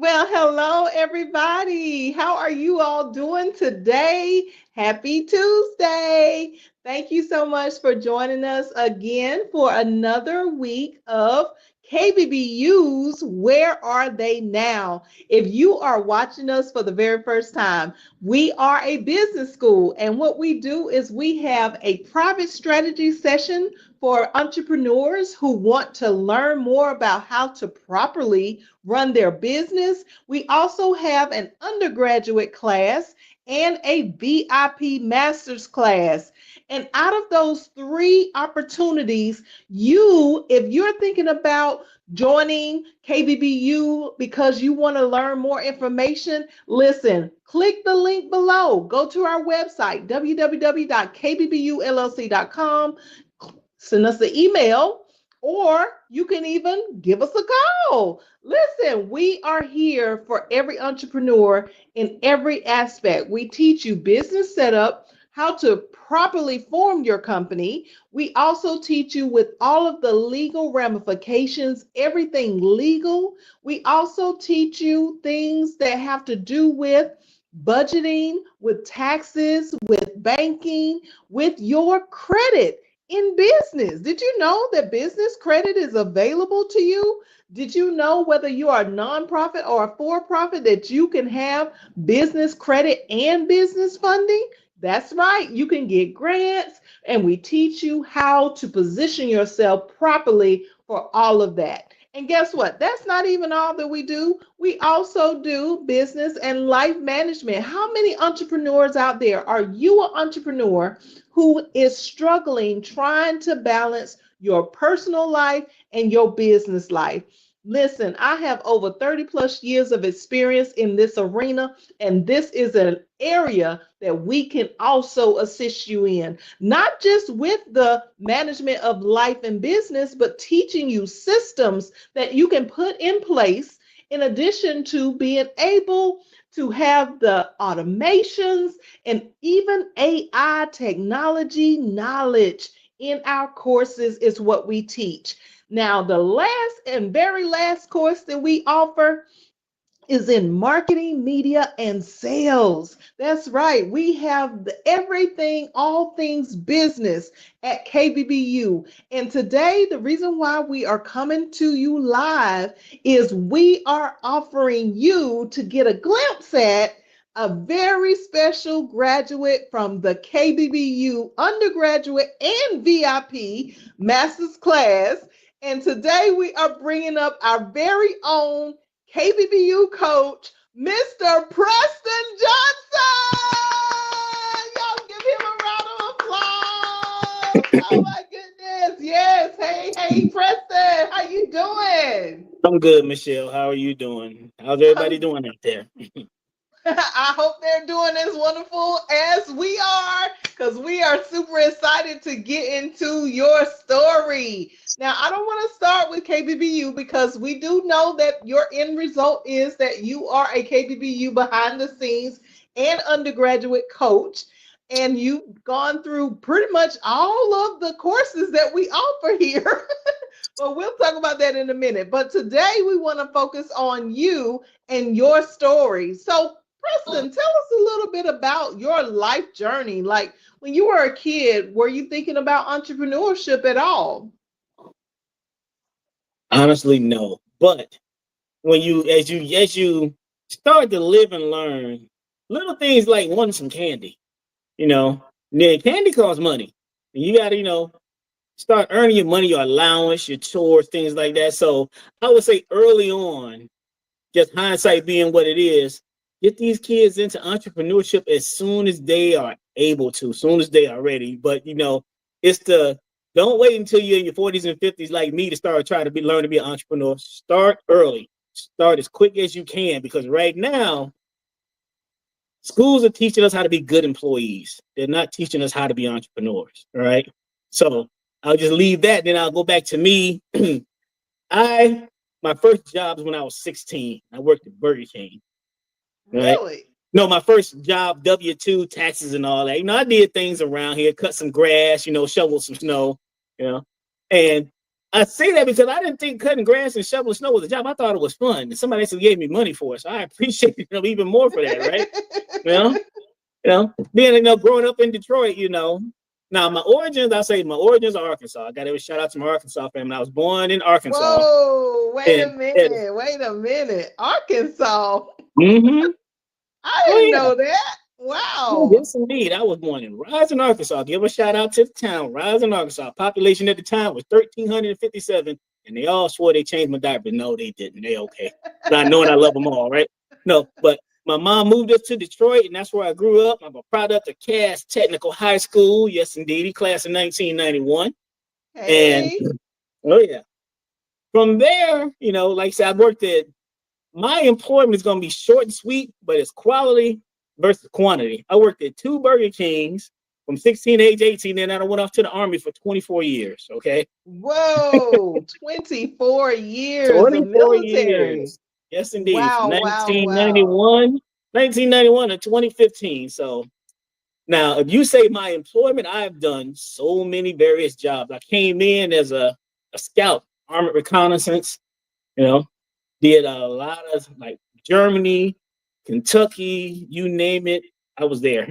Well, hello, everybody. How are you all doing today? Happy Tuesday. Thank you so much for joining us again for another week of KBBU's Where Are They Now? If you are watching us for the very first time, we are a business school, and what we do is we have a private strategy session for entrepreneurs who want to learn more about how to properly run their business. We also have an undergraduate class and a VIP master's class. And out of those three opportunities, if you're thinking about joining KBBU because you want to learn more information, listen, click the link below. Go to our website, www.kbbullc.com, send us an email, or you can even give us a call. Listen, we are here for every entrepreneur in every aspect. We teach you business setup, how to properly form your company. We also teach you with all of the legal ramifications, everything legal. We also teach you things that have to do with budgeting, with taxes, with banking, with your credit in business. Did you know that business credit is available to you? Did you know whether you are a nonprofit or a for-profit that you can have business credit and business funding? That's right. You can get grants, and we teach you how to position yourself properly for all of that. And guess what? That's not even all that we do. We also do business and life management. How many entrepreneurs out there are you an entrepreneur who is struggling trying to balance your personal life and your business life? Listen, I have over 30 plus years of experience in this arena, and this is an area that we can also assist you in, not just with the management of life and business, but teaching you systems that you can put in place in addition to being able to have the automations and even AI technology knowledge in our courses is what we teach. Now, the last and very last course that we offer is in marketing, media, and sales. That's right. We have everything, all things business at KBBU. And today, the reason why we are coming to you live is we are offering you to get a glimpse at a very special graduate from the KBBU undergraduate and VIP master's class. And today we are bringing up our very own KBBU coach, Mr. Preston Johnson. Y'all give him a round of applause. Oh my goodness. Yes. Hey, Preston. How you doing? I'm good, Michelle. How are you doing? How's everybody doing out there? I hope they're doing as wonderful as we are, because we are super excited to get into your story. Now, I don't want to start with KBBU because we do know that your end result is that you are a KBBU behind the scenes and undergraduate coach, and you've gone through pretty much all of the courses that we offer here. But we'll talk about that in a minute. But today we want to focus on you and your story. So, Preston, tell us a little bit about your life journey. Like when you were a kid, were you thinking about entrepreneurship at all? Honestly, no. But when as you start to live and learn, little things like wanting some candy, you know, then candy costs money. And you gotta, start earning your money, your allowance, your chores, things like that. So I would say early on, just hindsight being what it is, get these kids into entrepreneurship as soon as they are able to, as soon as they are ready. But it's the don't wait until you're in your 40s and 50s like me to start trying to learn to be an entrepreneur. Start early. Start as quick as you can, because right now schools are teaching us how to be good employees. They're not teaching us how to be entrepreneurs. All right. So I'll just leave that. Then I'll go back to me. My first job was when I was 16. I worked at Burger King. Right? Really? No, my first job, W-2, taxes and all that. I did things around here, cut some grass, shovel some snow, and I say that because I didn't think cutting grass and shoveling snow was a job. I thought it was fun. And somebody actually gave me money for it. So I appreciate even more for that, right? You know? Being growing up in Detroit, Now my origins, I say my origins are Arkansas. I gotta shout out to my Arkansas family. I was born in Arkansas. Whoa, And wait a minute. Arkansas. mm-hmm. I Oh didn't yeah. know that. Oh, Wow. yes, indeed. I was born in Rising, Arkansas. Give a shout out to the town, Rising, Arkansas. Population at the time was 1,357, and they all swore they changed my diaper. No, they didn't. They okay. Not knowing I love them all, right? No, but my mom moved us to Detroit, and that's where I grew up. I'm a product of Cass Technical High School. Yes, indeed. Class of 1991. And, Hey. oh, yeah. From there, like I said, I worked at my employment is going to be short and sweet, but it's quality versus quantity. I worked at 2 Burger Kings from 16 to age 18, and then I went off to the Army for 24 years, okay? Whoa, 24 years of 24 military. years. Yes, indeed. From Wow, wow, wow. 1991 to 2015. So now, if you say my employment, I've done so many various jobs. I came in as a scout, armored reconnaissance, you know, did a lot of like Germany, Kentucky, you name it. I was there.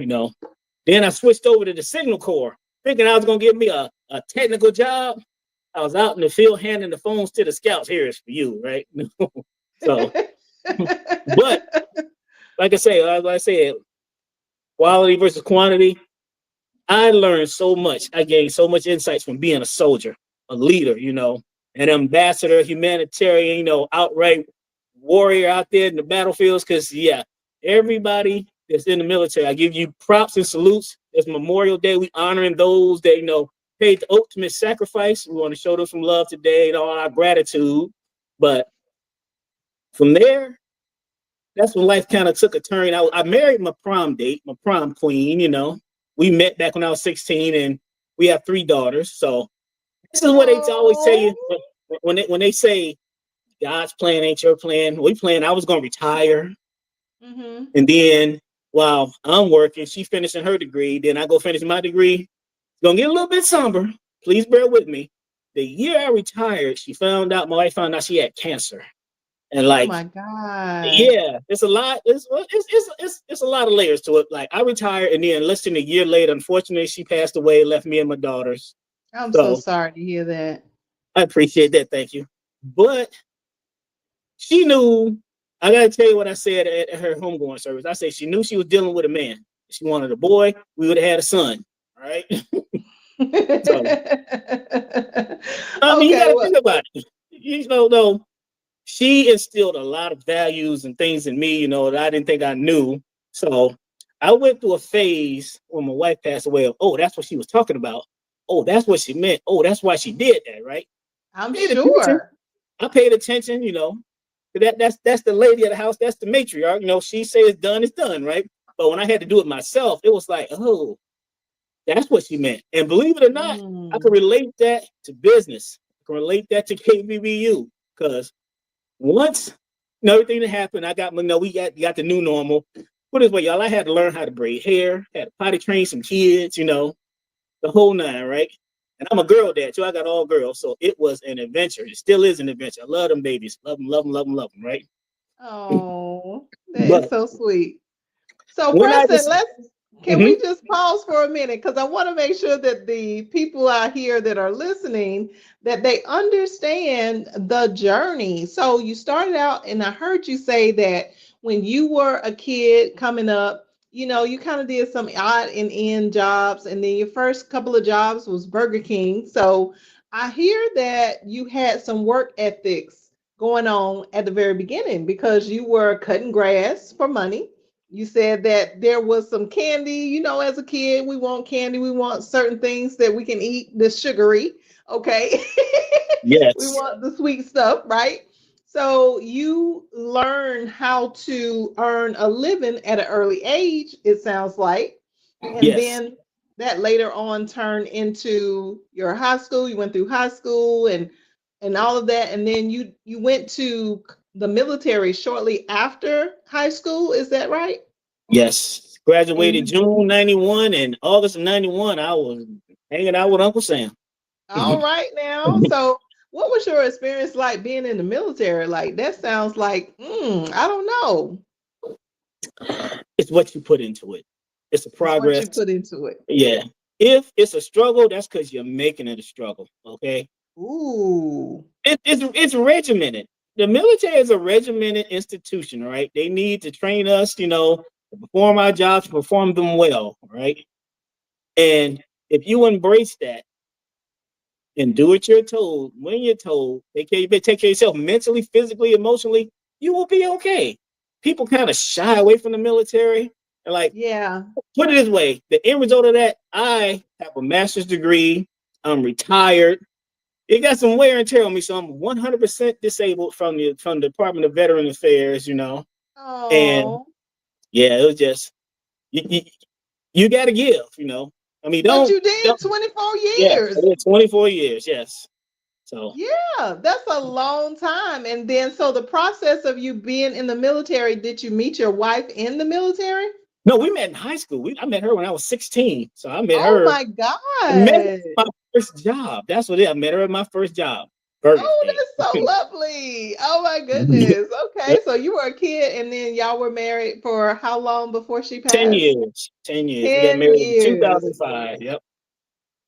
Then I switched over to the Signal Corps, thinking I was going to give me a technical job. I was out in the field handing the phones to the scouts. Here is for you, right? So, but like I said, quality versus quantity. I learned so much. I gained so much insights from being a soldier, a leader, an ambassador, humanitarian, outright warrior out there in the battlefields. Because, yeah, everybody that's in the military, I give you props and salutes. It's Memorial Day. We honoring those that, paid the ultimate sacrifice. We want to show them some love today and all our gratitude. But from there, that's when life kind of took a turn. I married my prom date, my prom queen. We met back when I was 16, and we have 3 daughters. So this is what they always tell Oh. you when they say God's plan ain't your plan. We plan. I was gonna retire, Mm-hmm. and then while I'm working, she finishing her degree. Then I go finish my degree. It's gonna get a little bit somber. Please bear with me. The year I retired, my wife found out she had cancer, and Oh like, my God. yeah, it's a lot. It's a lot of layers to it. Like I retired, and then less than a year later, unfortunately, she passed away, left me and my daughters. I'm so So sorry to hear that. I appreciate that. Thank you. But she knew. I gotta tell you what I said at her homegoing service. I said she knew she was dealing with a man. If she wanted a boy, we would have had a son. All right. So I mean, you Okay, got to well, think about it. Though she instilled a lot of values and things in me, that I didn't think I knew. So I went through a phase when my wife passed away of, oh, that's what she was talking about. Oh, that's what she meant. Oh, that's why she did that, right? I'm Paid attention. sure. I paid attention, That's the lady of the house, that's the matriarch. She says it's done, right? But when I had to do it myself, it was like, oh, that's what she meant. And believe it or not, I can Mm. relate that to business. I can relate that to KBBU because once everything that happened, we got the new normal. Put it this way, y'all, I had to learn how to braid hair, had to potty train some kids, the whole 9, right? And I'm a girl dad too. I got all girls, so it was an adventure. It still is an adventure. I love them babies, love them, love them, love them, love them, right? Oh, that is But so sweet. So, when I Preston, just, can mhm, we just pause for a minute? Because I want to make sure that the people out here that are listening, that they understand the journey. So you started out, and I heard you say that when you were a kid coming up, you kind of did some odd and end jobs, and then your first couple of jobs was Burger King. So I hear that you had some work ethics going on at the very beginning because you were cutting grass for money. You said that there was some candy. As a kid, we want candy. We want certain things that we can eat, the sugary. Okay. We yes, want the sweet stuff, right? So you learn how to earn a living at an early age, it sounds like. And yes, then that later on turned into your high school. You went through high school and all of that. And then you went to the military shortly after high school. Is that right? yes. And Graduated you June 91 and August of 91. I was hanging out with Uncle Sam. all right now. So What was your experience like being in the military? Like that sounds like, I don't know. It's what you put into it. It's a It's what progress. you put into it. Yeah. If it's a struggle, that's because you're making it a struggle. Okay. Ooh. It's regimented. The military is a regimented institution, right? They need to train us, to perform our jobs, perform them well, right? And if you embrace that and do what you're told, when you're told, take care of yourself mentally, physically, emotionally, you will be okay. People kind of shy away from the military. And like, Yeah. put it this way, the end result of that, I have a master's degree. I'm retired. It got some wear and tear on me, so I'm 100% disabled from the Department of Veteran Affairs, and Oh. yeah, it was just you, you got to give, I mean, But you don't did 24 yeah, I years. did 24 years, yes. So Yeah, that's a long time. And then, so the process of you being in the military, did you meet your wife in the military? no, we met in high school. I met her when I was 16, so I met Oh her. my I met her God. at my first job. That's what it. I met her at my first job, Oh, birthday. that's so lovely. Oh my goodness. Okay, so you were a kid and then y'all were married for how long before she 10 passed? years. 10 years. We got 10 married in years. 2005. Yep.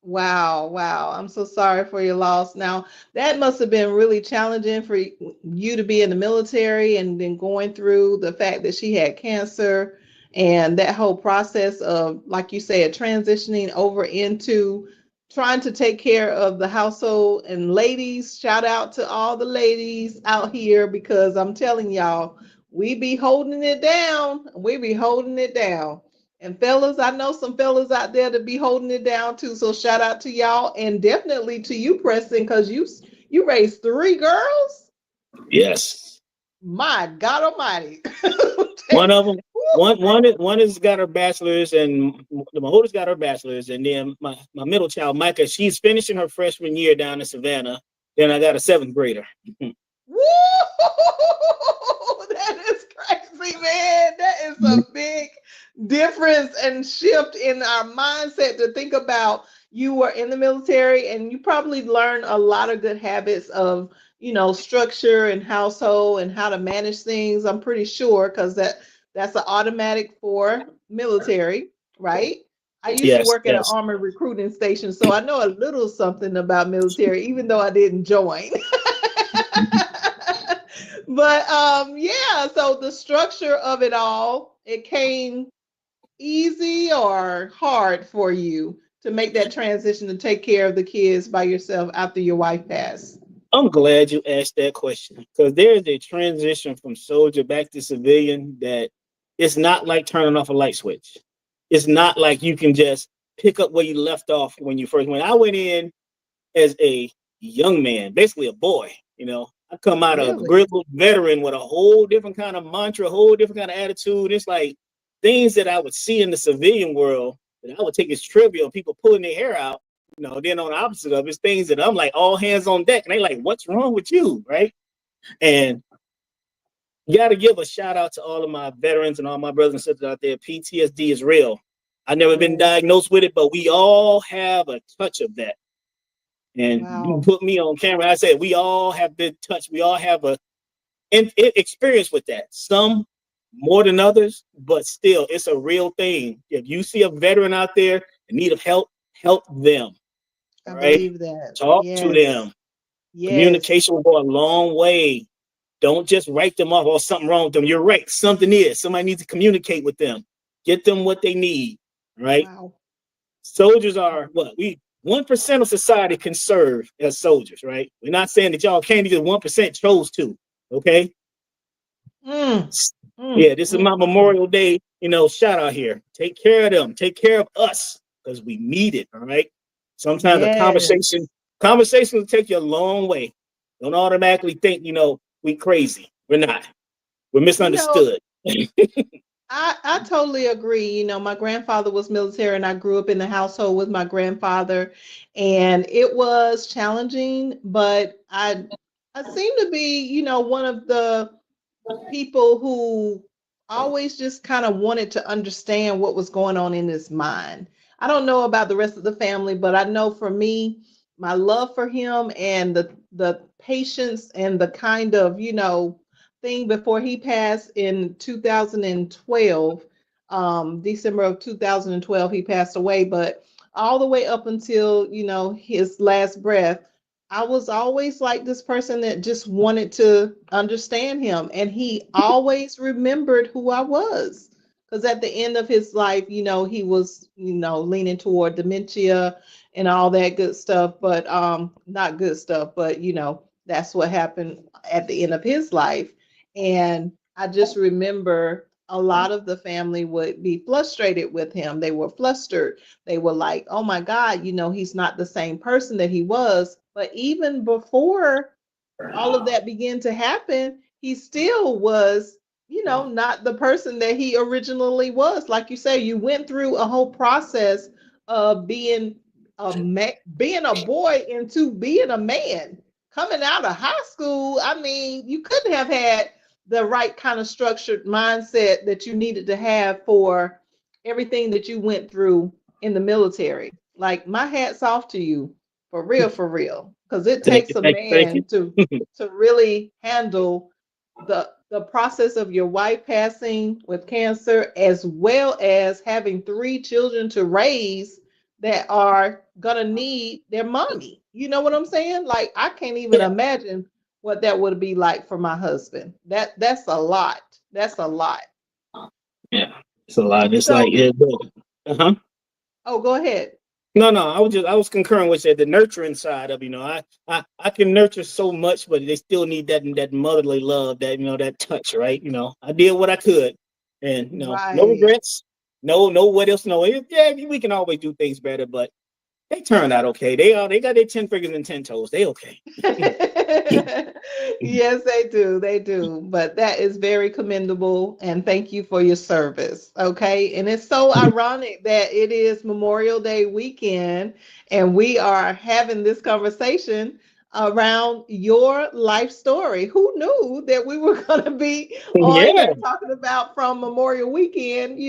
Wow, wow. I'm so sorry for your loss. Now, that must have been really challenging for you to be in the military and then going through the fact that she had cancer and that whole process of, like you said, transitioning over into trying to take care of the household. And ladies, shout out to all the ladies out here because I'm telling y'all, we be holding it down. We be holding it down. And fellas, I know some fellas out there to be holding it down too. So shout out to y'all and definitely to you, Preston, because you raised three girls. Yes. My God Almighty. One of them, one is got her bachelor's, and my oldest got her bachelor's, and then my middle child, Micah, she's finishing her freshman year down in Savannah. Then I got a seventh grader. Woo! That is crazy, man. That is a big difference and shift in our mindset to think about you were in the military and you probably learned a lot of good habits of, structure and household and how to manage things. I'm pretty sure because that's an automatic for military, right? I used to Yes, work at an yes, army recruiting station, so I know a little something about military, even though I didn't join. But yeah, so the structure of it all, it came easy or hard for you to make that transition to take care of the kids by yourself after your wife passed? I'm glad you asked that question because there is a transition from soldier back to civilian that it's not like turning off a light switch. It's not like you can just pick up where you left off when you first went. I went in as a young man, basically a boy. I come out of a Really? grizzled veteran with a whole different kind of mantra, a whole different kind of attitude. It's like things that I would see in the civilian world that I would take as trivial, people pulling their hair out. Then on the opposite of it's things that I'm like all hands on deck, and they like, "What's wrong with you?" Right? And you got to give a shout out to all of my veterans and all my brothers and sisters out there. PTSD is real. I've never been Yes. diagnosed with it, but we all have a touch of that. And you Wow. put me on camera. I said we all have been touched. We all have a experience with that. Some more than others, but still, it's a real thing. If you see a veteran out there in need of help, help them. I All right, believe that. talk to Yes. them. Yes. Communication will go a long way. Don't just write them off or something wrong with them. You're right. Something is. Somebody needs to communicate with them. Get them what they need. Right. Wow. Soldiers are what we 1% of society can serve as soldiers, right? We're not saying that y'all can't because 1% chose to. Okay. Mm, Yeah, mm, this is mm, my mm. Memorial Day, shout out here. Take care of them. Take care of us because we need it. All right. Sometimes a Yes. conversation will take you a long way. Don't automatically think, we crazy. We're not. We're You know, misunderstood. I totally agree. My grandfather was military and I grew up in the household with my grandfather and it was challenging, but I seem to be, one of the people who always just kind of wanted to understand what was going on in his mind. I don't know about the rest of the family, but I know for me, my love for him and the patience and the kind of, thing before he passed in 2012. December of 2012, he passed away. But all the way up until, his last breath, I was always like this person that just wanted to understand him. And he always remembered who I was. Because at the end of his life, he was, leaning toward dementia and all that good stuff, but not good stuff, but that's what happened at the end of his life. And I just remember a lot of the family would be frustrated with him. They were flustered. They were like, oh my God, he's not the same person that he was. But even before all of that began to happen, he still was, not the person that he originally was. Like you say, you went through a whole process of being a boy into being a man. Coming out of high school, I mean, you couldn't have had the right kind of structured mindset that you needed to have for everything that you went through in the military. Like, my hat's off to you, for real, because it Thank takes you, a thank man you. to really handle the process of your wife passing with cancer, as well as having three children to raise that are gonna need their mommy. You know what I'm saying? Like, I can't even Yeah, imagine what that would be like for my husband. That's a lot. That's a lot. yeah. It's a lot. It's like, So, yeah, uh-huh. oh, go ahead. No, no, I was concurring with you, the nurturing side of, I can nurture so much, but they still need that motherly love, that touch, right? I did what I could, and no Right. regrets, no what else, no. Yeah, we can always do things better, but they turned out okay. They got their 10 fingers and 10 toes. They okay. Yes, they do. They do. But that is very commendable. And thank you for your service. Okay. And it's so ironic that it is Memorial Day weekend and we are having this conversation around your life story. Who knew that we were going to be on Yeah, here talking about from Memorial Weekend,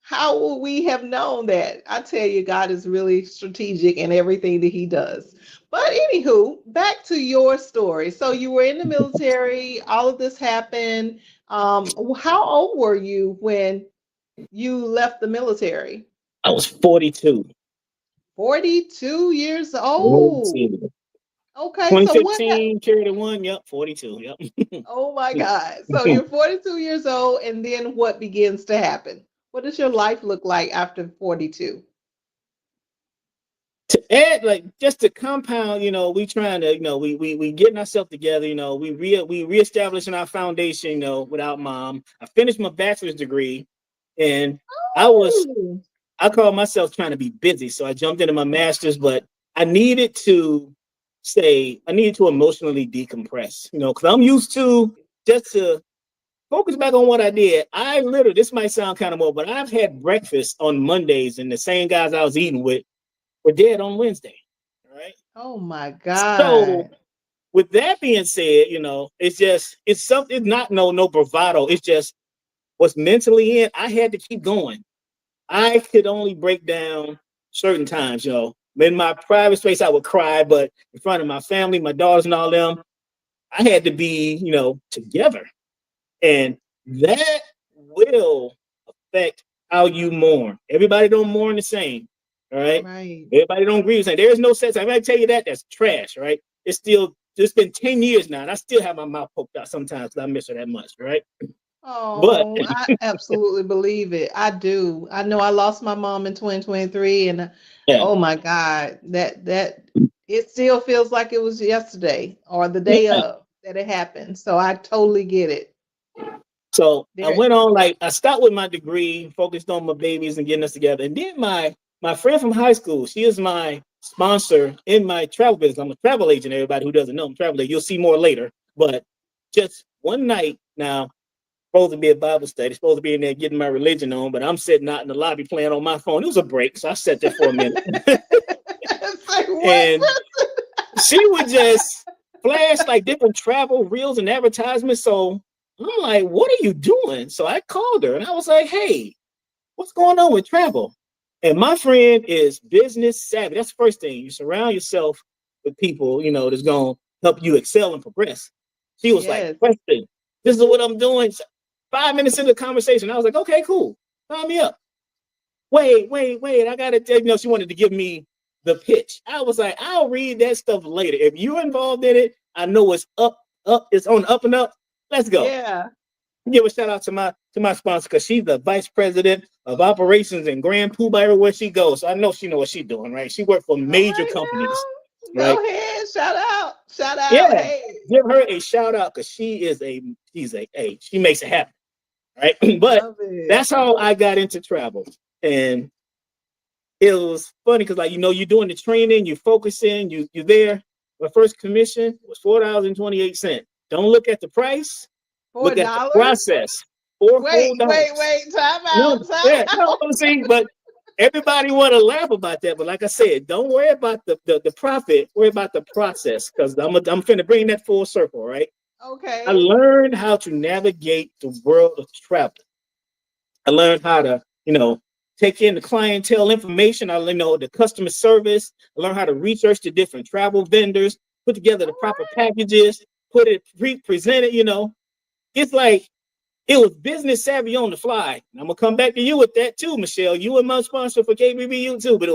how would we have known that? I tell you, God is really strategic in everything that He does. But anywho, back to your story. So you were in the military. All of this happened. How old were you when you left the military? I was 42. 42 years old. 42. Okay, so what? 2015, carried the one. Yep, 42. Yep. Oh my God. So you're 42 years old, and then what begins to happen? What does your life look like after 42? To add, like, just to compound, we trying to, we getting ourselves together, we reestablishing our foundation, without mom. I finished my bachelor's degree, and I was Oh, I call myself trying to be busy, so I jumped into my master's, but I needed to I needed to emotionally decompress, because I'm used to just to focus back on what I did. I literally, this might sound kind of more, but I've had breakfast on Mondays, and the same guys I was eating with were dead on Wednesday. All right. oh my So God. with that being said, it's something, not no bravado. It's just what's mentally in. I had to keep going. I could only break down certain times, In my private space, I would cry, but in front of my family, my daughters and all them, I had to be, together. And that will affect how you mourn. Everybody don't mourn the same. All right. Right. Everybody don't agree with saying there's no sense. I'm gonna tell you that that's trash, right? It's been 10 years now, and I still have my mouth poked out sometimes because I miss her that much, right? But Oh, I absolutely believe it. I do. I know I lost my mom in 2023 and yeah, oh my God, that it still feels like it was yesterday or the day yeah. of that it happened. So I totally get it. So I There. went on, like, I stopped with my degree, focused on my babies and getting us together. And then my friend from high school, she is my sponsor in my travel business. I'm a travel agent, everybody who doesn't know, I'm a travel agent. You'll see more later. But just one night now, supposed to be a Bible study, supposed to be in there getting my religion on, but I'm sitting out in the lobby playing on my phone. It was a break, so I sat there for a minute. It's like what? And she would just flash like different travel reels and advertisements. So I'm like, what are you doing? So I called her and I was like, hey, what's going on with travel? And my friend is business savvy. That's the first thing. You surround yourself with people, that's going to help you excel and progress. She was like, Yes. Preston, this is what I'm doing. 5 minutes into the conversation, I was like, okay, cool. Sign me up. Wait. I got to tell you, she wanted to give me the pitch. I was like, I'll read that stuff later. If you're involved in it, I know it's it's on up and up. Let's go. Yeah. Give a shout out to my sponsor because she's the vice president of operations and Grand Poobah everywhere she goes. So I know she knows what she's doing, right? She worked for All major right companies, now. right? Go ahead. Shout out. Shout out. Yeah, Hey. give her a shout out because she makes it happen, right? But Love it. that's how I got into travel, and it was funny because you're doing the training, you're focusing, you're there. My first commission was $4.28. Don't look at the price. Look at the $4? process. Four whole dollars. Wait. Time No, out. Time yeah, no, out. see, but everybody want to laugh about that. But like I said, don't worry about the profit. Worry about the process because I'm finna bring that full circle, right? I Okay. learned how to navigate the world of travel. I learned how to, take in the clientele information. I learned the customer service. I learned how to research the different travel vendors, put together the All proper right. packages, put it present it. It's like it was business savvy on the fly. And I'm gonna come back to you with that too, Michelle. You were my sponsor for KBBU too, but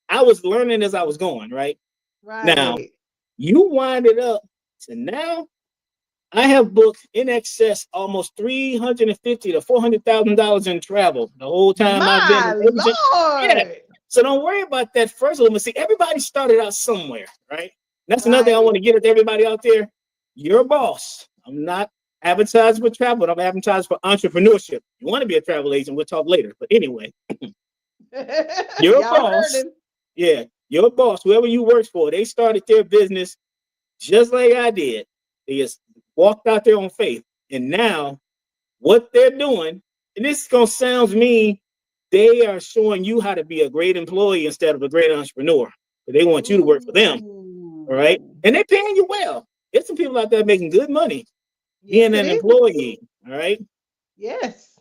I was learning as I was going, right? Now Right. you wind it up to now. I have booked in excess almost $350 to $400,000 in travel the whole time I've been My an agent. Yeah. Lord. So don't worry about that first one. See, everybody started out somewhere, right? That's another thing I want Right. to get at everybody out there. You're a boss. I'm not advertising for travel, but I'm advertising for entrepreneurship. You want to be a travel agent, we'll talk later. But anyway, you're a Y'all heard boss. him. Yeah, you're a boss. Whoever you work for, they started their business just like I did. They just walked out there on faith. And now what they're doing, and this is gonna sound mean, they are showing you how to be a great employee instead of a great entrepreneur. They want you to work for them. All right. Ooh. And they're paying you well. There's some people out there making good money Yes, being it an is. employee. All right. Yes.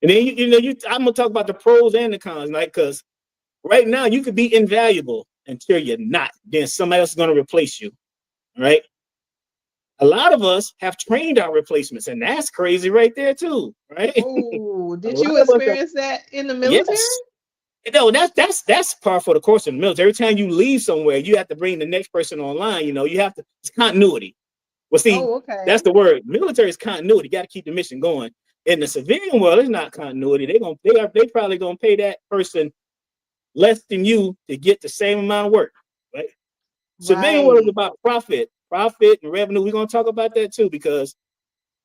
And then I'm gonna talk about the pros and the cons, like because right now you could be invaluable until you're not. Then somebody else is gonna replace you. All right. A lot of us have trained our replacements, and that's crazy right there too, right? Oh, A did lot you of us have, experience that in the military? yes. No, that's par for the course in the military. Every time you leave somewhere, you have to bring the next person online. You have to. It's continuity. Well, see, Oh, that's okay. the word. Military is continuity. You got to keep the mission going. In the civilian world, it's not continuity. They probably gonna pay that person less than you to get the same amount of work, right? Civilian world is Right. about profit and revenue. We're gonna talk about that too because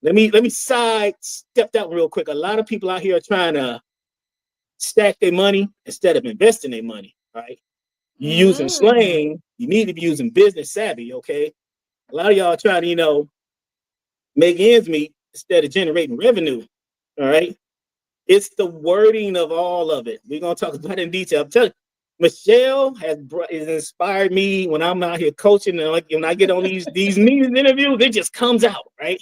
let me sidestep that real quick. A lot of people out here are trying to stack their money instead of investing their money, right? You using Mm. slang, you need to be using business savvy, okay? A lot of y'all are trying to, make ends meet instead of generating revenue, all right? It's the wording of all of it. We're gonna talk about it in detail. I'm telling you, Michelle has inspired me when I'm out here coaching and like when I get on these meetings interviews, it just comes out, right?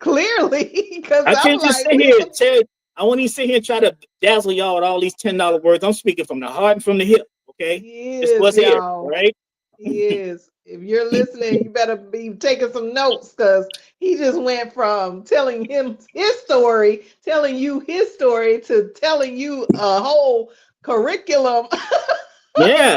Clearly, because I I'm can't just like, sit here and tell. I won't even sit here and try to dazzle y'all with all these $10 words. I'm speaking from the heart and from the hip. Okay, he it's is, what's here, y'all. right? He is. If you're listening, you better be taking some notes because he just went from telling him his story, telling you his story, to telling you a whole curriculum Yeah,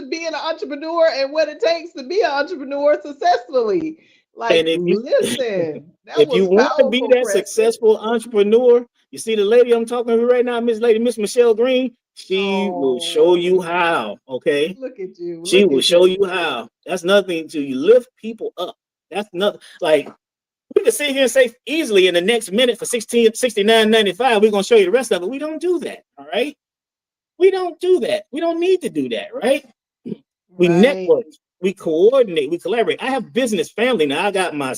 being an entrepreneur and what it takes to be an entrepreneur successfully. Like, and listen, that if you was want to be powerful, that Preston. successful entrepreneur, you see the lady I'm talking to right now, Miss Michelle Green. She will show you Oh, how. Okay, look at you. she Look will at show you. you how. That's nothing to you lift people up. That's nothing like we can sit here and say easily in the next minute for 69.95, we're gonna show you the rest of it. We don't do that. All right. We don't do that. We don't need to do that, right? We Right. network, we coordinate, we collaborate. I have business family now. I got my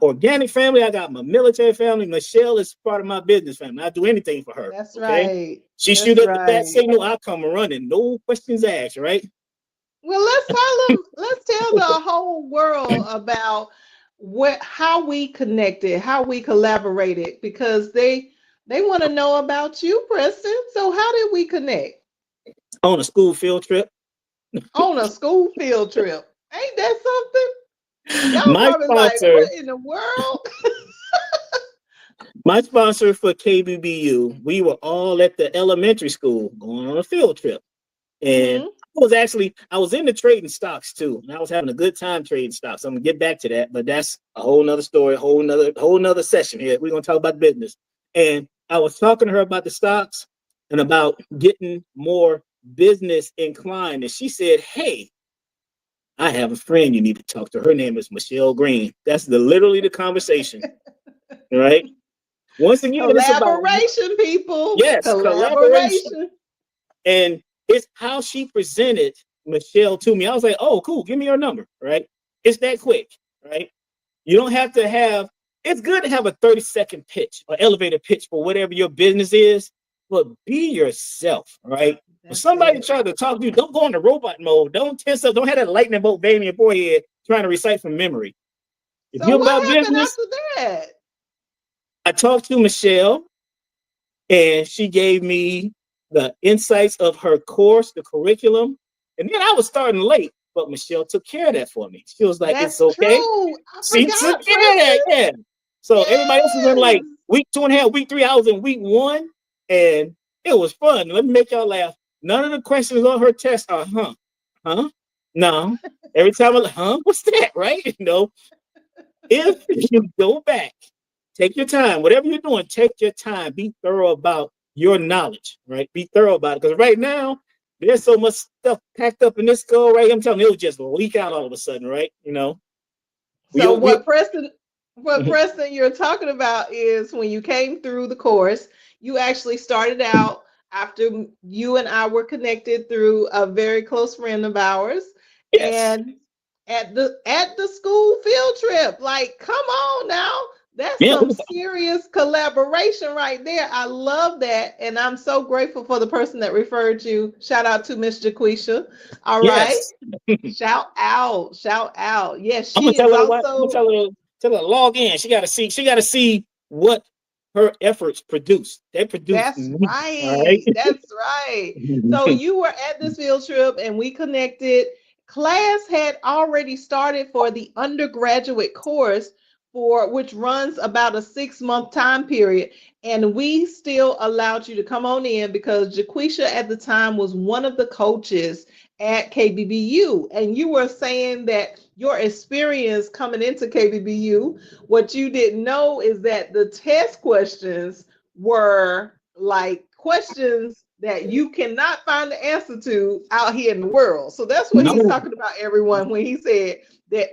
organic family, I got my military family. Michelle is part of my business family. I do anything for her. That's Okay. right. She shoot That's up the bat right. signal, I come running, no questions asked, right? Well, let's tell them. Let's tell the whole world about how we connected, how we collaborated, because they want to know about you, Preston. So, how did we connect? On a school field trip. On a school field trip. Ain't that something? Y'all My probably like, sponsor, what in the world? my sponsor for KBBU, we were all at the elementary school going on a field trip. And Hmm. I was into trading stocks too. And I was having a good time trading stocks. I'm gonna get back to that, but that's a whole nother story, whole nother session here. We're gonna talk about business. And I was talking to her about the stocks and about getting more business inclined. And she said, "Hey, I have a friend you need to talk to. Her name is Michelle Green." That's literally the conversation. All right. Once again, it's about, Collaboration, people. yes, collaboration. Collaboration. And it's how she presented Michelle to me. I was like, oh, cool, give me your number, right? It's that quick, right? You don't have to have, it's good to have a 30-second pitch or elevator pitch for whatever your business is, but be yourself, right? When That's somebody it. tries to talk to you, don't go into robot mode. Don't tense up. Don't have that lightning bolt bang in your forehead trying to recite from memory. If So you're about what happened business, after that? I talked to Michelle and she gave me the insights of her course, the curriculum. And then I was starting late, but Michelle took care of that for me. She was like, "It's That's okay." true. I She took forgot, care of that. Preston. Yeah. So everybody else was in like Yes. week 2.5, week 3. I was in week 1, and it was fun. Let me make y'all laugh. None of the questions on her test are huh, no. Every time I'm like, huh, what's that? Right? If you go back, take your time. Whatever you're doing, take your time. Be thorough about your knowledge, right? Be thorough about it. Because right now, there's so much stuff packed up in this skull, right? I'm telling you, it'll just leak out all of a sudden, right? So We what Preston you're talking about is when you came through the course, you actually started out after you and I were connected through a very close friend of ours, yes. and at the school field trip. Like, come on now. That's Yeah, some serious collaboration right there. I love that. And I'm so grateful for the person that referred you. Shout out to Miss Jaquisha. All right. yes. Shout out. Shout out. Yes, I'm gonna she tell is her what. I'm gonna also. tell her to log in. She gotta see what her efforts produce. They produce That's me. All right. right. That's right. So you were at this field trip and we connected. Class had already started for the undergraduate course for which runs about a 6 month time period. And we still allowed you to come on in because Jaquisha at the time was one of the coaches at KBBU. And you were saying that your experience coming into KBBU, what you didn't know is that the test questions were like questions that you cannot find the answer to out here in the world. So that's what he's No. talking about, everyone, when he said that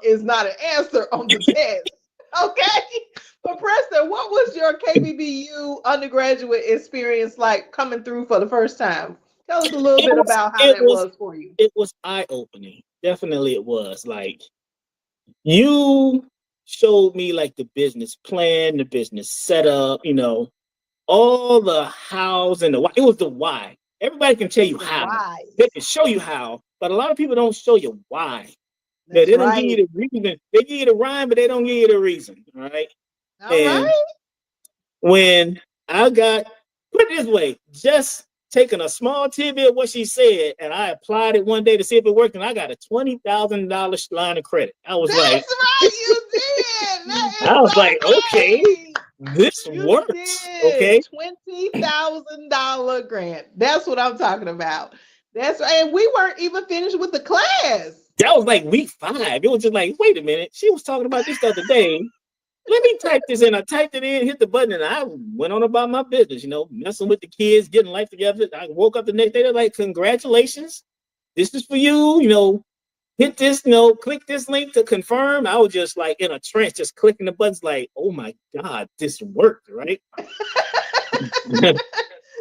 is not an answer on the test. Okay. But Preston, what was your KBBU undergraduate experience like coming through for the first time? Tell us a little It bit was about how it that was was for you. it was eye opening. Definitely, it was. Like, you showed me like the business plan, the business setup. All the hows and the why. It was the why. Everybody can tell It's you the how. They whys. can show you how, but a lot of people don't show you why. That's They don't give you right. the reason. They give you the rhyme, but they don't give you the reason. All right. All And right. when I got, put it this way, just taking a small tidbit of what she said, and I applied it one day to see if it worked, and I got a $20,000 line of credit. That's right. You did. That is I was so like, okay, great. this You works. did Okay. $20,000 grant. That's what I'm talking about. That's right. And we weren't even finished with the class. That was like week 5. It was just like, wait a minute, she was talking about this the other day. Let me type this in. I typed it in, hit the button, and I went on about my business, messing with the kids, getting life together. I woke up the next day, they're like, congratulations. This is for you, hit this, click this link to confirm. I was just like in a trance, just clicking the buttons, like, oh my God, this worked, right?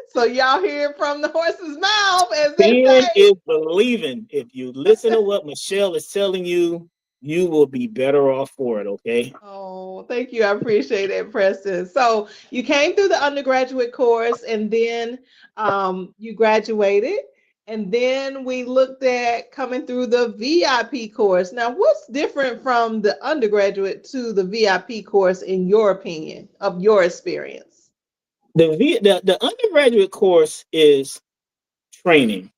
So y'all hear it from the horse's mouth, as they Seeing say. is believing. If you listen to what Michelle is telling you, you will be better off for it, okay? Oh, thank you. I appreciate it, Preston. So you came through the undergraduate course and then you graduated. And then we looked at coming through the VIP course. Now, what's different from the undergraduate to the VIP course, in your opinion, of your experience? The undergraduate course is training.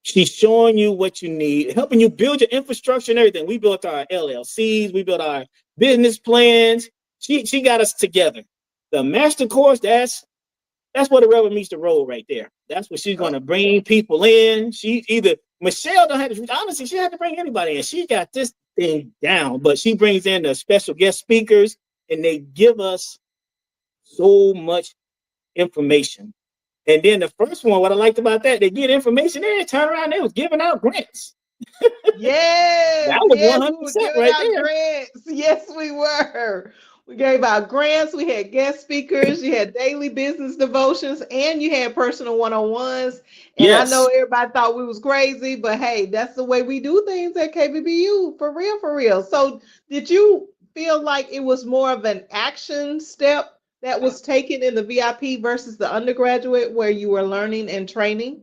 She's showing you what you need, helping you build your infrastructure and everything. We built our LLCs, we built our business plans. She got us together. The master course, that's where the rubber meets the road right there. That's what she's going Oh, to bring people in. She either Michelle don't have to, honestly, she had to bring anybody in. She got this thing down, but she brings in the special guest speakers and they give us so much information. And then the first one, what I liked about that, they get information there, turn around, they was giving out grants. yes, That was yes, we were 100% giving right out there. grants. Yes, we were. We gave out grants. We had guest speakers. You had daily business devotions, and you had personal one-on-ones. And I know Yes. everybody thought we was crazy, but hey, that's the way we do things at KBBU, for real, for real. So, did you feel like it was more of an action step that was taken in the VIP versus the undergraduate, where you were learning and training?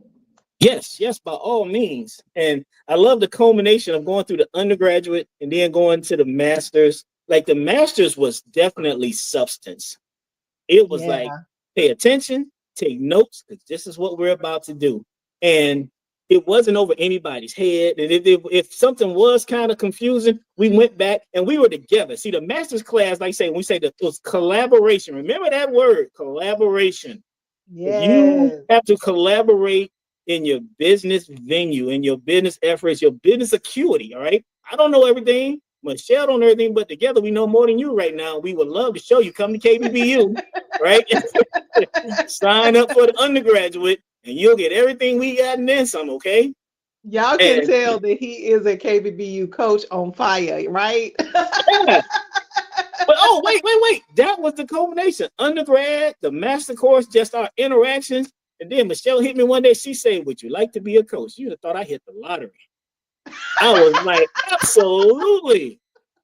Yes, yes, by all means. And I love the culmination of going through the undergraduate and then going to the master's. Like the master's was definitely substance. It was like, Yeah, pay attention, take notes, because this is what we're about to do. And it wasn't over anybody's head. And if something was kind of confusing, we went back and we were together. See, the master's class, like I say, when we say that it was collaboration. Remember that word, collaboration. You yes. have to collaborate in your business venue, in your business efforts, your business acuity. All right. I don't know everything. Michelle don't know everything, but together we know more than you right now. We would love to show you. Come to KBBU, right? Sign up for the undergraduate, and you'll get everything we got and then some. Okay. Y'all can And tell that he is a KBBU coach on fire, right? yeah, but oh wait. That was the culmination. Undergrad, the master course, just our interactions. And then Michelle hit me one day. She said, "Would you like to be a coach?" You'd have thought I hit the lottery. I was like, absolutely.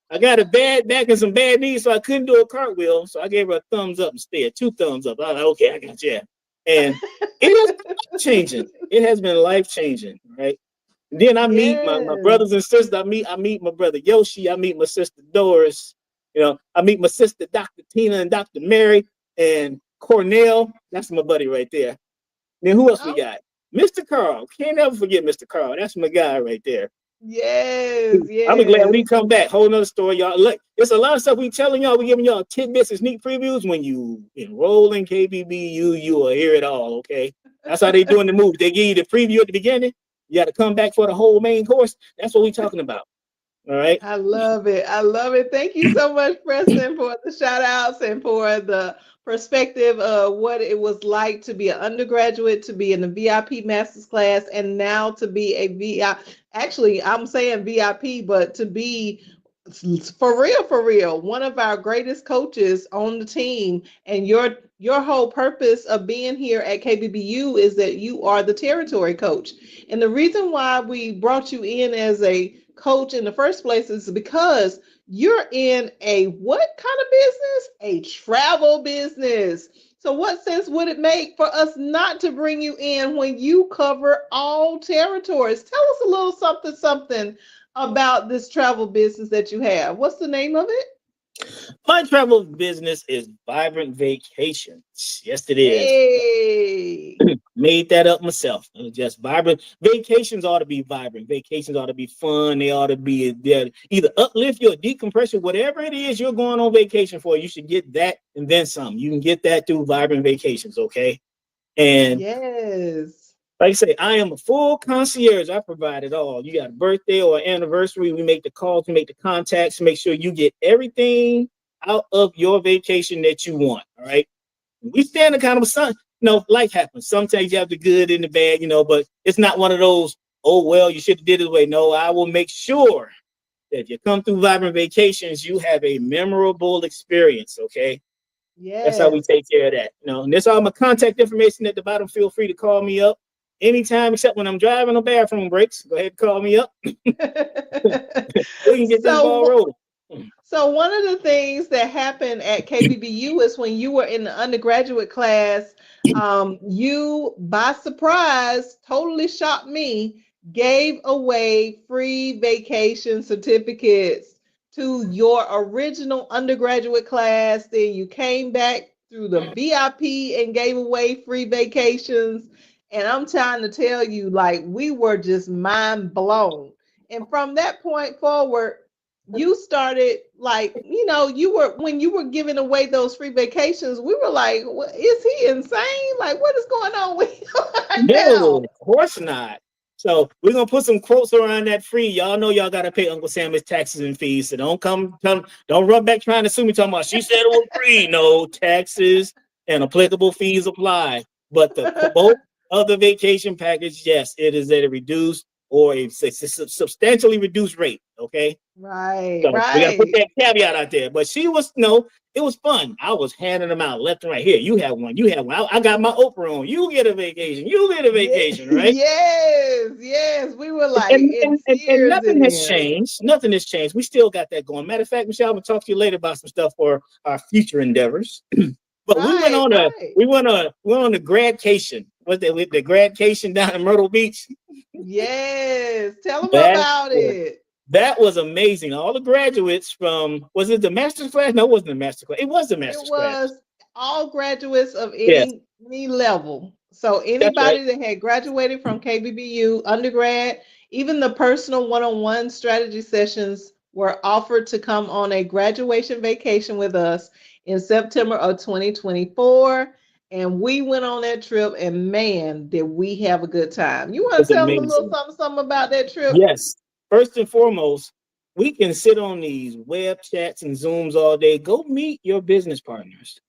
I got a bad back and some bad knees, so I couldn't do a cartwheel. So I gave her a thumbs up instead, two thumbs up. I was like, okay, I got you. And it has been life changing. It has been life changing, right? And then I meet my Yes. brothers and sisters. I meet my brother Yoshi. I meet my sister Doris. I meet my sister Dr. Tina and Dr. Mary and Cornell. That's my buddy right there. Then who else we Oh, got? Mr. Carl. Can't never forget Mr. Carl. That's my guy right there. yes, I'll be glad when he yes. come back. Whole nother story, y'all. Look, it's a lot of stuff we telling y'all. We giving y'all tidbits and sneak previews. When you enroll in KBBU, you will hear it all. Okay, that's how they doing the movie. They give you the preview at the beginning. You got to come back for the whole main course. That's what we talking about. All right. I love it. I love it. Thank you so much, Preston, for the shout outs and for the perspective of what it was like to be an undergraduate, to be in the VIP master's class, and now to be a VI. Actually, I'm saying VIP, but to be for real, one of our greatest coaches on the team. And your whole purpose of being here at KBBU is that you are the territory coach. And the reason why we brought you in as a coach in the first place is because you're in a what kind of business? A travel business. So what sense would it make for us not to bring you in when you cover all territories? Tell us a little something something about this travel business that you have. What's the name of it? My travel business is Vibrant Vacations. Yes, it is. Hey. Made that up myself. It was just vibrant. Vacations ought to be vibrant. Vacations ought to be fun. They ought to be there, either uplift you or decompress you. Whatever it is you're going on vacation for, you should get that and then some. You can get that through Vibrant Vacations, okay? And Yes. like I say, I am a full concierge. I provide it all. You got a birthday or anniversary, we make the calls, we make the contacts, make sure you get everything out of your vacation that you want. All right. We stand the kind of sun. Life happens. Sometimes you have the good and the bad, but it's not one of those, oh, well, you should have did it away. No, I will make sure that if you come through Vibrant Vacations, you have a memorable experience. Okay. That's how we Yes. take care of that. And there's all my contact information at the bottom. Feel free to call me up anytime except when I'm driving on bathroom breaks. Go ahead and call me up. We can get this ball so rolling. So one of the things that happened at KBBU is when you were in the undergraduate class, you by surprise totally shocked me, gave away free vacation certificates to your original undergraduate class. Then you came back through the VIP and gave away free vacations. And I'm trying to tell you, like, we were just mind blown. And from that point forward, you started, like, you were, when you were giving away those free vacations, we were like, what, is he insane? Like, what is going on with you right No, now? of course not. So we're gonna put some quotes around that free. Y'all know y'all gotta pay Uncle Sam his taxes and fees. So don't run back trying to sue me talking about she said it was free. No, taxes and applicable fees apply. But the both of the vacation package, yes, it is at a reduced or a substantially reduced rate. Okay. Right, So we got to put right. that caveat out there. But she was no, it was fun. I was handing them out left and right. Here, you have one. You have one. I got my Oprah on. You get a vacation. You get a vacation, right? Yes, yes. We were like And, in and, and, and tears in nothing has there. changed. Nothing has changed. We still got that going. Matter of fact, Michelle, I'm gonna talk to you later about some stuff for our future endeavors. But Right, right. we went on a gradcation. What's that? The gradcation down in Myrtle Beach. Yes. Tell them That about it. That was amazing. All the graduates from, was it the master's class? No, it wasn't the master's class. It was the It master's class. was all graduates of Yes, any level. So that's right. anybody that had graduated from KBBU undergrad, even the personal one-on-one strategy sessions were offered to come on a graduation vacation with us in September of 2024. And we went on that trip, and man, did we have a good time. You It want was to tell them a little amazing. something about that trip? Yes. First and foremost, we can sit on these web chats and Zooms all day. Go meet your business partners.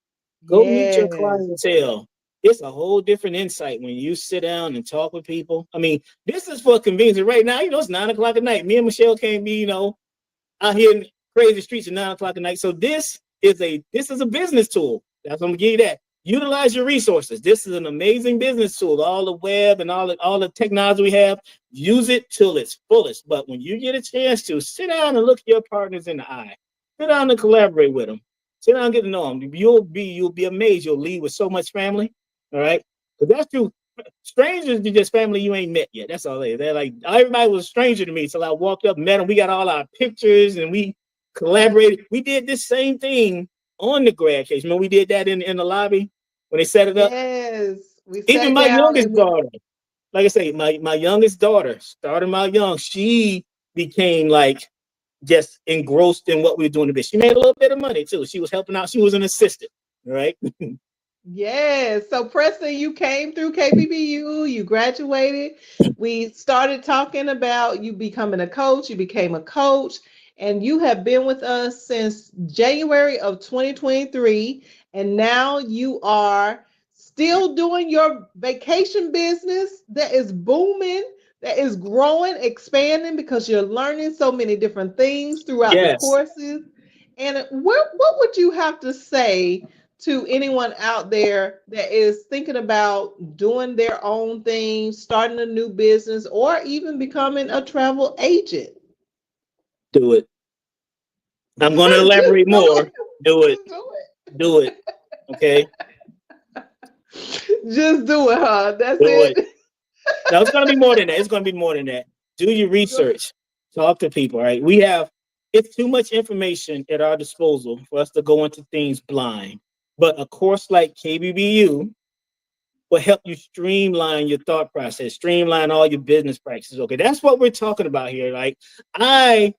Go meet your Yes. clientele. It's a whole different insight when you sit down and talk with people. I mean, this is for convenience. Right now, it's 9 o'clock at night. Me and Michelle can't be, out here in crazy streets at 9 o'clock at night. So this is a business tool. That's what I'm gonna give you that. Utilize your resources. This is an amazing business tool. All the web and all the technology we have, use it till its fullest. But when you get a chance to sit down and look your partners in the eye, sit down and collaborate with them. Sit down and get to know them. You'll be amazed. You'll leave with so much family. All right, because that's true. Strangers are just family you ain't met yet. That's all they. They're like everybody was a stranger to me till I walked up, met them. We got all our pictures and we collaborated. We did this same thing on the grad case. Remember we did that in the lobby when they set it up. Yes. We Even sat my down youngest and we daughter, like I say, my youngest daughter, starting out young, she became like just engrossed in what we were doing. A bit. She made a little bit of money too. She was helping out. She was an assistant, right? Yes. So Preston, you came through KBBU, you graduated. We started talking about you becoming a coach. You became a coach, and you have been with us since January of 2023. And now you are still doing your vacation business that is booming, that is growing, expanding because you're learning so many different things throughout the Yes, courses. And what would you have to say to anyone out there that is thinking about doing their own thing, starting a new business, or even becoming a travel agent? do it. I'm going to Just elaborate do more. it. Do it. Just do Do it. Okay. it. Just do it, huh? That's Do it. it. Now it's going to be more than that. It's going to be more than that. Do your research. Talk to people. Right. It's too much information at our disposal for us to go into things blind. But a course like KBBU will help you streamline your thought process, streamline all your business practices. Okay, that's what we're talking about here. Like I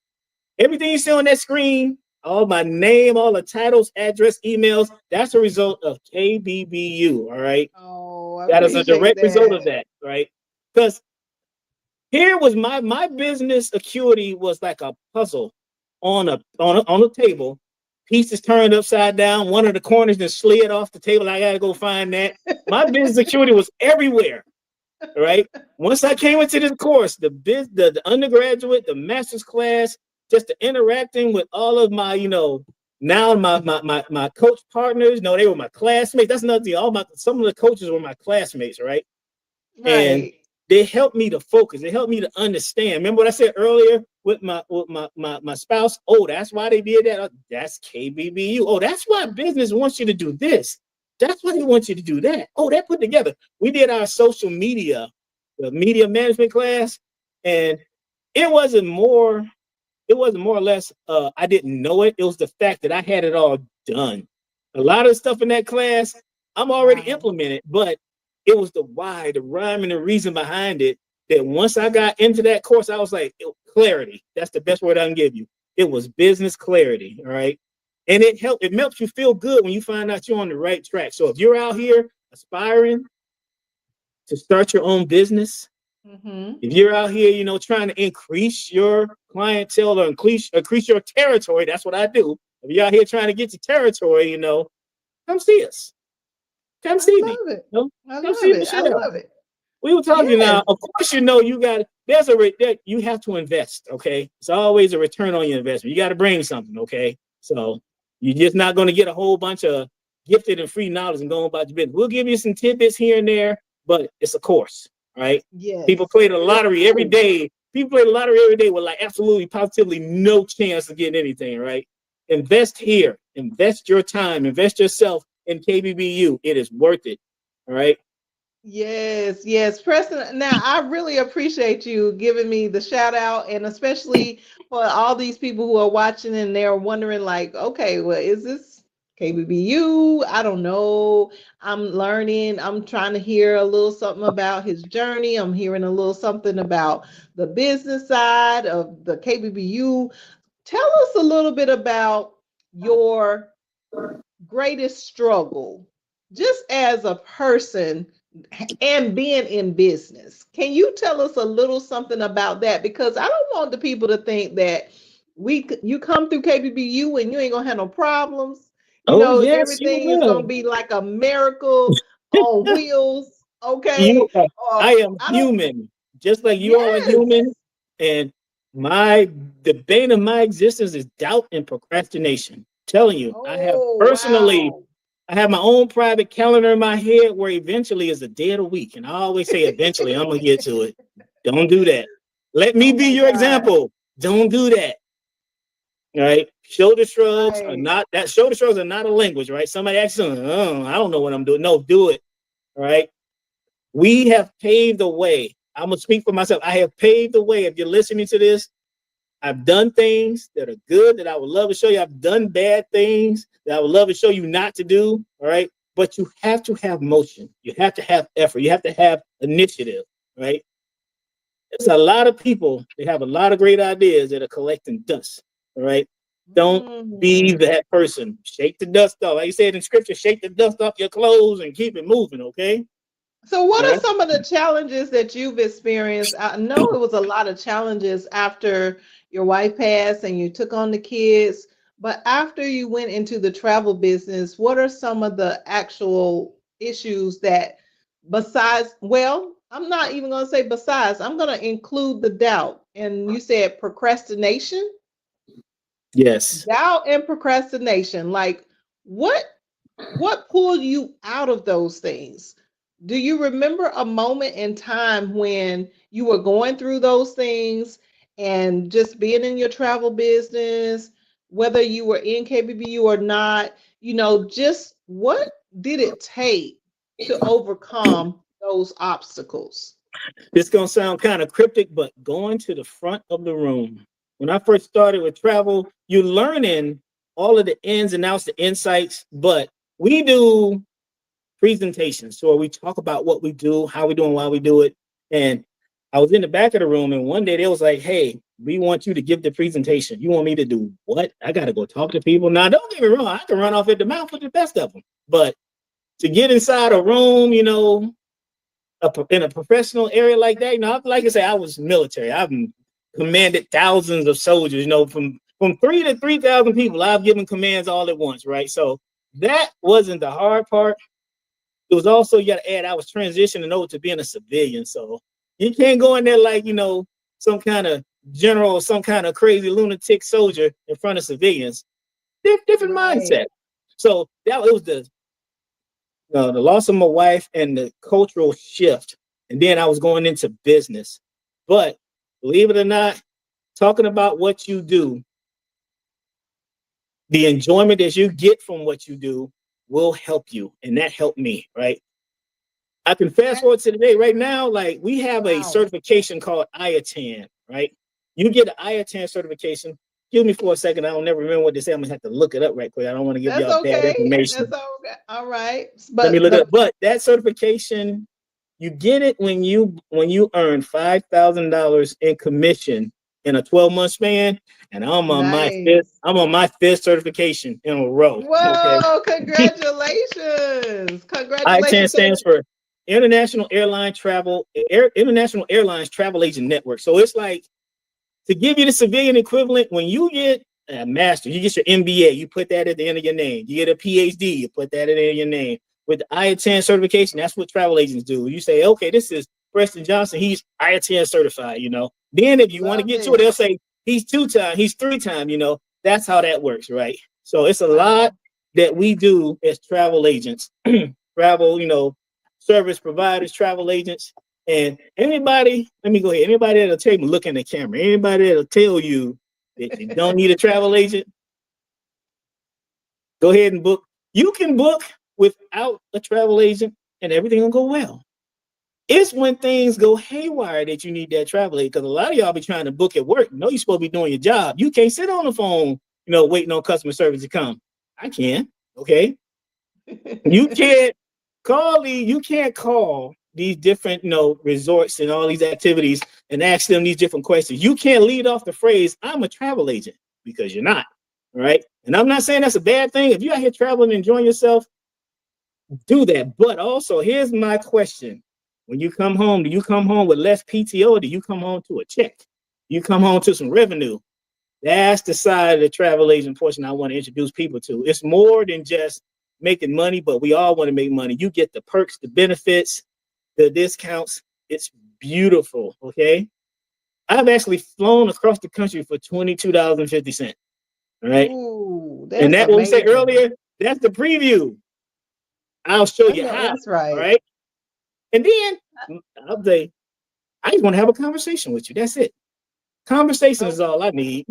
Everything you see on that screen, all my name, all the titles, address, emails, that's a result of KBBU. All right. Oh, I That is a appreciate direct result of that. that. Right. Because here was my business acuity was like a puzzle on a table. Pieces turned upside down. One of the corners just slid off the table. I gotta go find that. My business acuity was everywhere. Right. Once I came into this course, the undergraduate, the master's class, just the interacting with all of my, now my coach partners, no, they were my classmates. That's another thing. Some of the coaches were my classmates, right? And Right. they helped me to focus. They helped me to understand. Remember what I said earlier with my spouse? Oh, that's why they did that. That's KBBU. Oh, that's why business wants you to do this. That's why they want you to do that. Oh, that put together. We did our social media, the media management class, and it wasn't more. It wasn't more or less. I didn't know it. It was the fact that I had it all done. A lot of stuff in that class I'm already Wow. implemented, but it was the why, the rhyme, and the reason behind it. That once I got into that course, I was like, clarity. That's the best word I can give you. It was business clarity. All right. And it helps you feel good when you find out you're on the right track. So if you're out here aspiring to start your own business, if you're out here, trying to increase your clientele or increase your territory, that's what I do. If you're out here trying to get your territory, come see us. Come I see me. love it. I Come see love it. I Michelle. love it. We were talking Yes. now. Of course, you got you have to invest. Okay, it's always a return on your investment. You got to bring something. Okay, so you're just not going to get a whole bunch of gifted and free knowledge and go about your business. We'll give you some tidbits here and there, but it's a course, right? People Yes. play the It's lottery every true. day. People play the lottery every day with like absolutely, positively no chance of getting anything, right? Invest here. Invest your time. Invest yourself in KBBU. It is worth it. All right. Yes, yes, Preston. Now, I really appreciate you giving me the shout out, and especially for all these people who are watching and they're wondering, like, okay, well, is this KBBU? I don't know. I'm learning. I'm trying to hear a little something about his journey. I'm hearing a little something about the business side of the KBBU. Tell us a little bit about your greatest struggle, just as a person and being in business. Can you tell us a little something about that? Because I don't want the people to think that you come through KBBU and you ain't gonna have no problems. Oh yes, you Everything is gonna will. be like a miracle on wheels. You, Okay, I am I don't. human, just like you all are Yes. human. And my the bane of my existence is doubt and procrastination. Telling you, Oh wow. I have my own private calendar in my head where eventually is a day of the week, and I always say eventually I'm gonna get to it. Don't do that. Let me Oh be my your God. example. Don't do that. All right. Right. Shoulder shrugs are not a language, right? Somebody asks, oh, I don't know what I'm doing. No, do it. All right. We have paved the way. I'm gonna speak for myself. I have paved the way. If you're listening to this, I've done things that are good that I would love to show you. I've done bad things that I would love to show you not to do. All right. But you have to have motion. You have to have effort. You have to have initiative. Right. There's a lot of people, they have a lot of great ideas that are collecting dust. All right. Don't be Mm. that person. Shake the dust off. Like you said in scripture, shake the dust off your clothes and keep it moving. Okay. So, what All are right. some of the challenges that you've experienced? I know it was a lot of challenges after your wife passed and you took on the kids, but after you went into the travel business, what are some of the actual issues that, besides, well, I'm not even going to say besides, I'm going to include the doubt. And you said procrastination, Yes. doubt and procrastination. Like, what what pulled you out of those things? Do you remember a moment in time when you were going through those things and just being in your travel business, whether you were in KBBU or not, just what did it take to overcome those obstacles? This gonna sound kind of cryptic, but going to the front of the room. When I first started with travel, you're learning all of the ins and outs, the insights, but we do presentations. So we talk about what we do, how we do, and why we do it. And I was in the back of the room, and one day they was like, "Hey, we want you to give the presentation." You want me to do what? I got to go talk to people. Now, don't get me wrong, I can run off at the mouth with the best of them, but to get inside a room, in a professional area like that, like I say, I was military. I've commanded thousands of soldiers, from 3,000 to 3,000 people. I've given commands all at once, right? So that wasn't the hard part. It was also, you got to add, I was transitioning over to being a civilian. So you can't go in there like, some kind of general or some kind of crazy lunatic soldier in front of civilians. Different Right. mindset. So that it was the loss of my wife and the cultural shift. And then I was going into business. But believe it or not, talking about what you do, the enjoyment that you get from what you do will help you. And that helped me, right? I can fast That, forward to today. Right now, like we have a wow. certification called IATAN, right? You get an IATAN certification. Excuse me for a second. I don't never remember what they say. I'm gonna have to look it up right quick. I don't want to give That's y'all bad okay. information. That's all right. Let me But look it the up. But that certification You get it when you earn $5,000 in commission in a 12-month span, and Nice. I'm on my fifth certification in a row. Okay. Whoa, congratulations. ITAN Congratulations. stands for International Airlines Travel Agent Network. So it's like, to give you the civilian equivalent, when you get a master, you get your MBA, you put that at the end of your name. You get a PhD, you put that at the end of your name. With the IATN certification, that's what travel agents do. You say, okay, this is Preston Johnson, he's IATN certified, you know. Then if you want to Love get to it, it. they'll say he's 2 time, he's 3 time, you know. That's how that works, right? So it's a lot Wow. that we do as travel agents, travel, you know, service providers, travel agents. And anybody, let me go ahead. Anybody that'll tell you, look in the camera. Anybody that'll tell you that you don't need a travel agent, go ahead and book. You can book without a travel agent, and everything will go well. It's when things go haywire that you need that travel agent. Because a lot of y'all be trying to book at work. You know you're supposed to be doing your job. You can't sit on the phone, you know, waiting on customer service to come. I can. Okay. You can't you can't call these different, you know, resorts and all these activities and ask them these different questions. You can't lead off the phrase, I'm a travel agent, because you're not. Right. And I'm not saying that's a bad thing. If you're out here traveling and enjoying yourself, do that. But also, here's my question. When you come home, do you come home with less PTO, or do you come home to a check? You come home to some revenue. That's the side of the travel agent portion I want to introduce people to. It's more than just making money, but we all want to make money. You get the perks, the benefits, the discounts. It's beautiful. Okay. I've actually flown across the country for $22.50. All right. Ooh, And that's that, what we said amazing. earlier, that's the preview. I'll show I you know how. that's All right. right. And then I'll say, I just want to have a conversation with you. That's it. Conversation Oh, is all I need.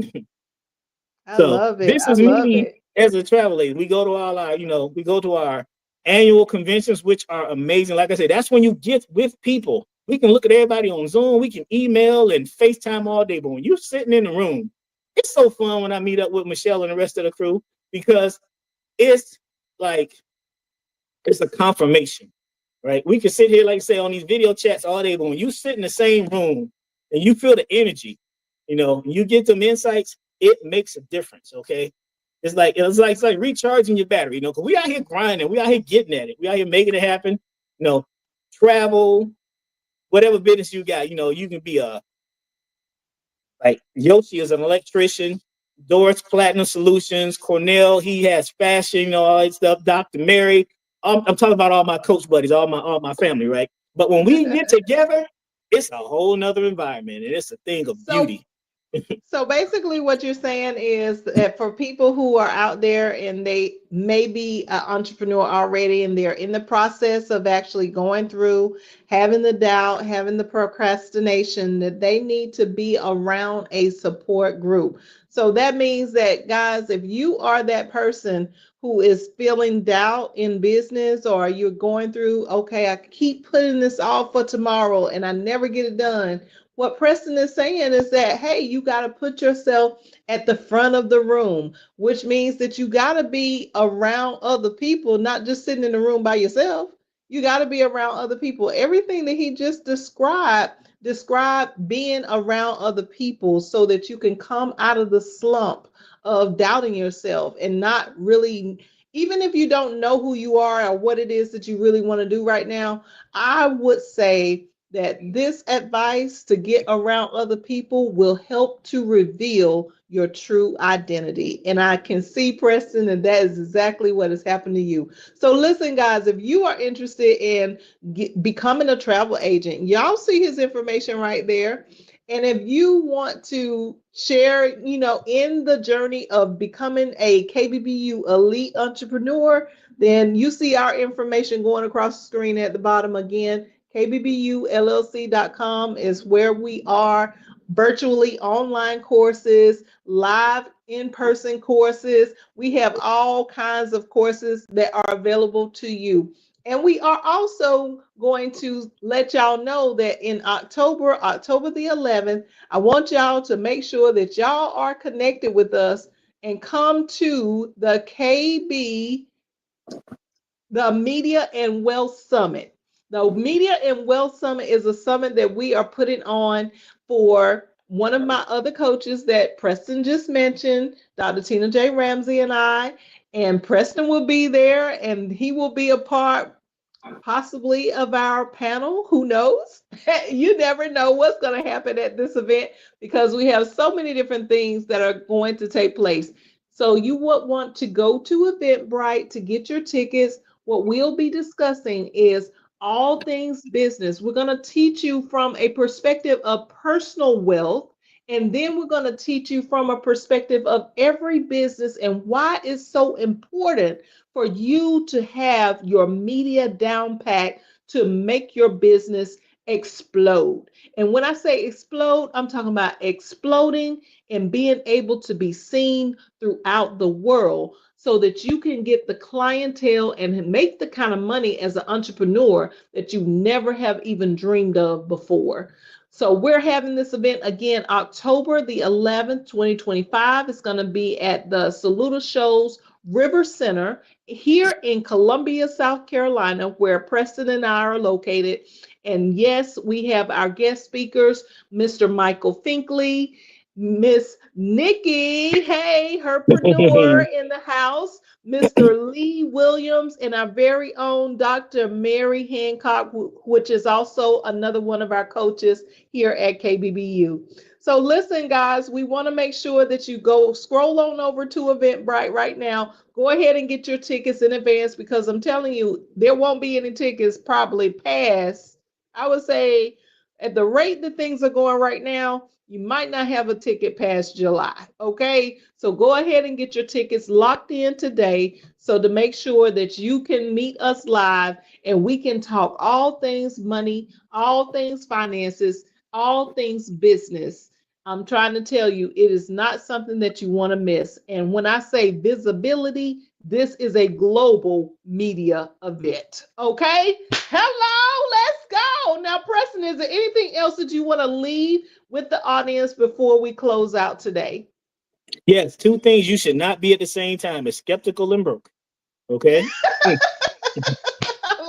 I So love it. this I is love me it. as a travel agent. We go to all our, you know, we go to our annual conventions, which are amazing. Like I said, that's when you get with people. We can look at everybody on Zoom. We can email and FaceTime all day. But when you're sitting in the room, it's so fun when I meet up with Michelle and the rest of the crew, because it's like, it's a confirmation, right? We can sit here, like I say, on these video chats all day, but when you sit in the same room and you feel the energy, you know, you get them insights, it makes a difference. Okay. It's like recharging your battery, you know, because we out here grinding, we out here getting at it, we out here making it happen, you know, travel, whatever business you got, you know, you can be a, like Yoshi is an electrician, Doris Platinum Solutions, Cornell, he has fashion, you know, all that stuff, Dr. Mary. I'm talking about all my coach buddies, all my family, right? But when we get together, it's a whole nother environment, and it's a thing of So beauty. So basically, what you're saying is that for people who are out there and they may be an entrepreneur already and they're in the process of actually going through, having the doubt, having the procrastination, that they need to be around a support group. So that means that, guys, if you are that person who is feeling doubt in business, or you're going through, okay, I keep putting this off for tomorrow and I never get it done, what Preston is saying is that, hey, you got to put yourself at the front of the room, which means that you got to be around other people, not just sitting in the room by yourself. You got to be around other people. Everything that he just describe being around other people so that you can come out of the slump of doubting yourself and not really, even if you don't know who you are or what it is that you really want to do right now, I would say that this advice to get around other people will help to reveal your true identity. And I can see, Preston, and that is exactly what has happened to you. So listen, guys, if you are interested in becoming a travel agent, y'all see his information right there. And if you want to share, you know, in the journey of becoming a KBBU elite entrepreneur, then you see our information going across the screen at the bottom again. KBBULLC.com is where we are. Virtually online courses, live in-person courses. We have all kinds of courses that are available to you. And we are also going to let y'all know that in October the 11th, I want y'all to make sure that y'all are connected with us and come to the KB, the Media and Wealth Summit. The Media and Wealth Summit is a summit that we are putting on for one of my other coaches that Preston just mentioned, Dr. Tina J. Ramsey and I. And Preston will be there and he will be a part possibly of our panel. Who knows? You never know what's going to happen at this event because we have so many different things that are going to take place. So you would want to go to Eventbrite to get your tickets. What we'll be discussing is all things business. We're going to teach you from a perspective of personal wealth. And then we're going to teach you from a perspective of every business and why it's so important for you to have your media down pat to make your business explode. And when I say explode, I'm talking about exploding and being able to be seen throughout the world so that you can get the clientele and make the kind of money as an entrepreneur that you never have even dreamed of before. So we're having this event again October the 11th, 2025. It's going to be at the Saluda Shows River Center here in Columbia, South Carolina, where Preston and I are located. And yes, we have our guest speakers, Mr. Michael Finkley, Miss Nikki, hey, herpreneur in the house, Mr. Lee Williams, and our very own Dr. Mary Hancock, which is also another one of our coaches here at KBBU. So listen, guys, we want to make sure that you go scroll on over to Eventbrite right now. Go ahead and get your tickets in advance because I'm telling you, there won't be any tickets probably past, I would say, at the rate that things are going right now, you might not have a ticket past July. Okay. So go ahead and get your tickets locked in today so to make sure that you can meet us live and we can talk all things money, all things finances, all things business. I'm trying to tell you, it is not something that you want to miss. And when I say visibility, this is a global media event. Okay. Hello, let's go. Now, Preston, is there anything else that you want to leave with the audience before we close out today? Yes, two things you should not be at the same time is skeptical and broke. Okay. I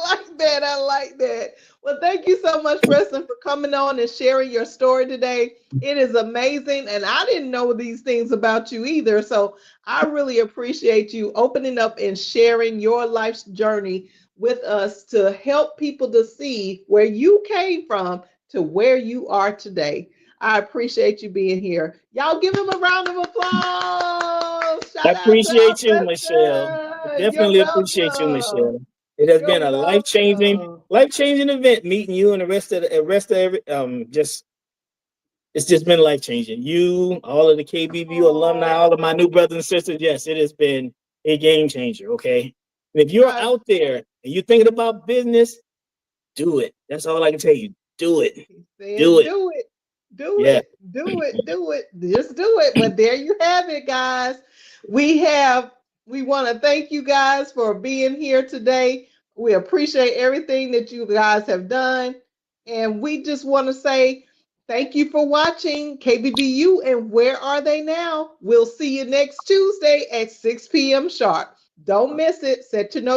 like that. I like that. Well, thank you so much, Preston, for coming on and sharing your story today. It is amazing. And I didn't know these things about you either. So I really appreciate you opening up and sharing your life's journey with us to help people to see where you came from to where you are today. I appreciate you being here. Y'all give him a round of applause. I Shout out to our appreciate you, Michelle. I Preston. You're definitely appreciate you, welcome. Michelle. It has been You're a welcome. life changing event meeting you and the rest of every just it's just been life changing. You, all of the KBBU alumni, all of my new brothers and sisters. Yes, it has been a game changer. Okay, and if you're I out there and you're thinking about business, do it. That's all I can tell you. Do it. Do said, it. do it, do Yeah. it, do it, do it. Just do it. But there you have it, guys. We have, we want to thank you guys for being here today. We appreciate everything that you guys have done. And we just want to say thank you for watching KBBU. And where are they now? We'll see you next Tuesday at 6 p.m. sharp. Don't miss it. Set your notifications.